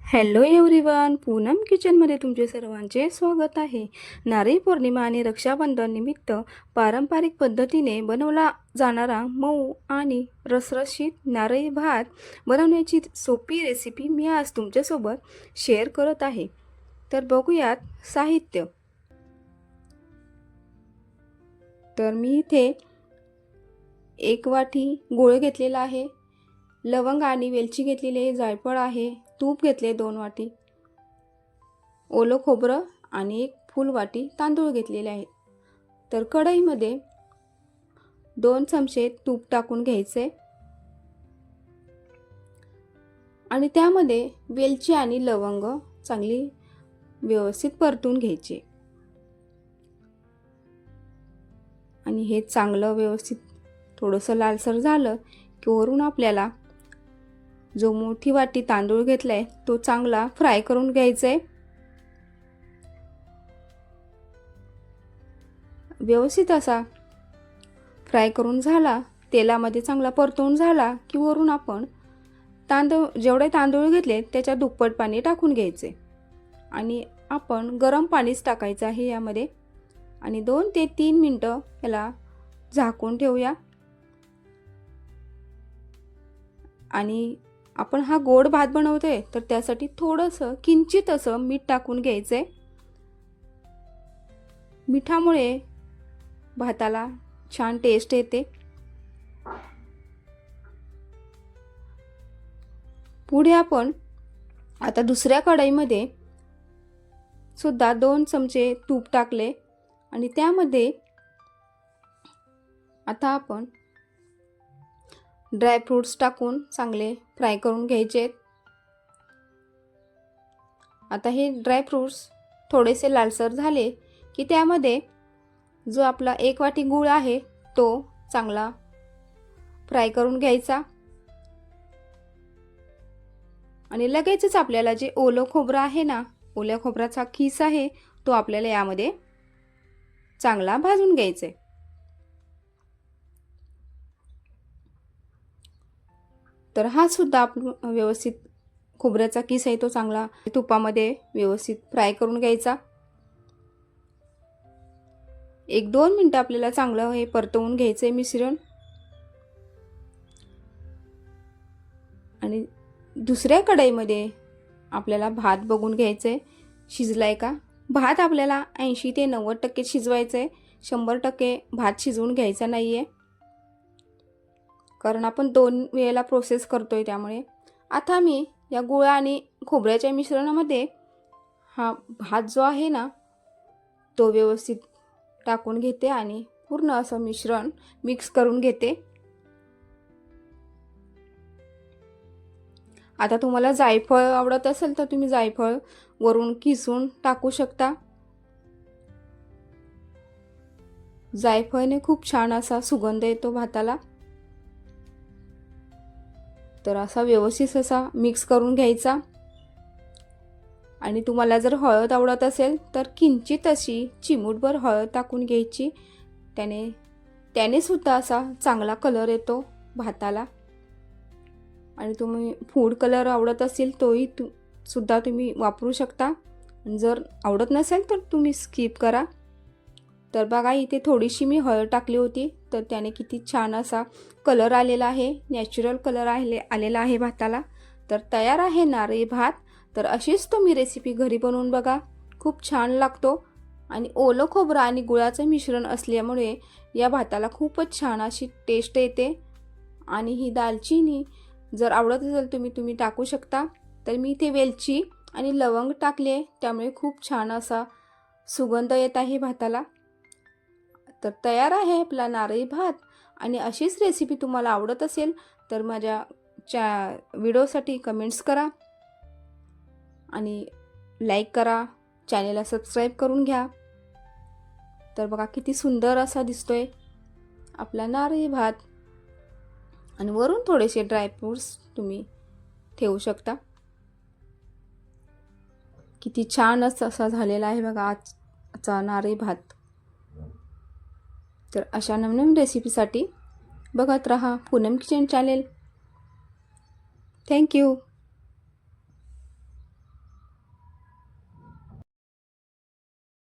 Hello everyone, Poonam किचनमध्ये तुमचे सर्वांचे स्वागत आहे. नारळी पौर्णिमा आणि रक्षाबंधन निमित्त पारंपरिक पद्धतीने बनवला जाणारा मऊ आणि रसरशीत नारळी भात बनवण्याची सोपी रेसिपी मी आज तुमच्यासोबत शेअर करत आहे. तर बघूयात साहित्य. तर मी इथे 1 वाटी गूळ घेतलेला आहे, लवंग आणि वेलची घेतलेली आहे, जायफळ आहे, तूप घेतले 2 वाटी, ओलं खोबरं आणि 1 फुल वाटी तांदूळ घेतलेले आहेत. तर कढईमध्ये 2 चमचे तूप टाकून घ्यायचे आणि त्यामध्ये वेलची आणि लवंग चांगली व्यवस्थित परतून घ्यायचे आणि हे चांगलं व्यवस्थित थोडंसं लालसर झालं की वरून आपल्याला जो मोठी वाटी तांदूळ घेतलाय तो चांगला फ्राय करून घ्यायचा आहे. व्यवस्थित असा फ्राय करून झाला, तेलामध्ये चांगला परतवून झाला की वरून आपण जेवढे तांदूळ घेतले त्याच्या दुप्पट पाणी टाकून घ्यायचे आणि आपण गरम पाणीच टाकायचं आहे यामध्ये आणि 2 ते 3 मिनिटं याला झाकून ठेवूया. आणि आपण हा गोड भात बनवतोय तर त्यासाठी थोडंसं किंचित असं मीठ टाकून घ्यायचंय. मिठामुळे भाताला छान टेस्ट येते. पुढे आपण आता दुसऱ्या कढईमध्ये सुद्धा 2 चमचे तूप टाकले आणि त्यामध्ये आता आपण ड्रायफ्रूट्स टाकून चांगले फ्राय करून घ्यायचे. आता हे ड्रायफ्रूट्स थोडेसे लालसर झाले की त्यामध्ये जो आपला 1 वाटी गूळ आहे तो चांगला फ्राय करून घ्यायचा आणि लगेचच आपल्याला जे ओलं खोबरं आहे ना, ओल्या खोबऱ्याचा खीस आहे तो आपल्याला यामध्ये चांगला भाजून घ्यायचा. तर हा सुद्धा आपण व्यवस्थित खोबऱ्याचा किस आहे तो चांगला तुपामध्ये व्यवस्थित फ्राय करून घ्यायचा. 1-2 मिनिटं आपल्याला चांगलं हे परतवून घ्यायचंय मिश्रण. आणि दुसऱ्या कढईमध्ये आपल्याला भात बघून घ्यायचंय शिजलाय का. भात आपल्याला 80 ते 90% शिजवायचंय, 100% भात शिजवून घ्यायचा नाहीये, कारण आपण 2 वेळेला प्रोसेस करतोय त्यामुळे. आता मी या गुळ आणि खोबऱ्याच्या मिश्रणामध्ये हा भात जो आहे ना तो व्यवस्थित टाकून घेते आणि पूर्ण असं मिश्रण मिक्स करून घेते. आता तुम्हाला जायफळ आवडत असेल तर तुम्ही जायफळ वरून किसून टाकू शकता. जायफळने खूप छान असा सुगंध येतो भाताला. तर असा व्यवस्थित असा मिक्स करून घ्यायचा आणि तुम्हाला जर हळद आवडत असेल तर किंचित अशी चिमूटभर हळद टाकून घ्यायची. त्याने सुद्धा असा चांगला कलर येतो भाताला. आणि तुम्ही फूड कलर आवडत असेल तोही सुद्धा तुम्ही वापरू शकता. जर आवडत नसेल तर तुम्ही स्किप करा. तर बघा इथे थोडीशी मी हळद टाकली होती तर त्याने किती छान असा कलर आलेला आहे, नॅचरल कलर आलेला आहे भाताला. तर तयार आहे नारळी भात. तर अशीच तुम्ही रेसिपी घरी बनवून बघा, खूप छान लागतो. आणि ओलं खोबरं आणि गुळाचं मिश्रण असल्यामुळे या भाताला खूपच छान अशी टेस्ट येते. आणि ही दालचिनी जर आवडत असेल तुम्ही टाकू शकता. तर मी इथे वेलची आणि लवंग टाकले त्यामुळे खूप छान असा सुगंध येत आहे भाताला. तर तयार आहे आपला नारळी भात. आणि अशीच रेसिपी तुम्हाला आवडत असेल तर माझ्या व्हिडिओसाठी कमेंट्स करा आणि लाईक करा, चॅनेलला सबस्क्राईब करून घ्या. तर बघा किती सुंदर असा दिसतोय आपला नारळी भात. आणि वरून थोडेसे ड्रायफ्रूट्स तुम्ही ठेवू शकता. किती छान असा झालेला आहे बघा आजचा नारळी भात. तर अशा नवनवीन रेसिपीसाठी बघत रहा पूनम किचन चॅनेल. थँक्यू.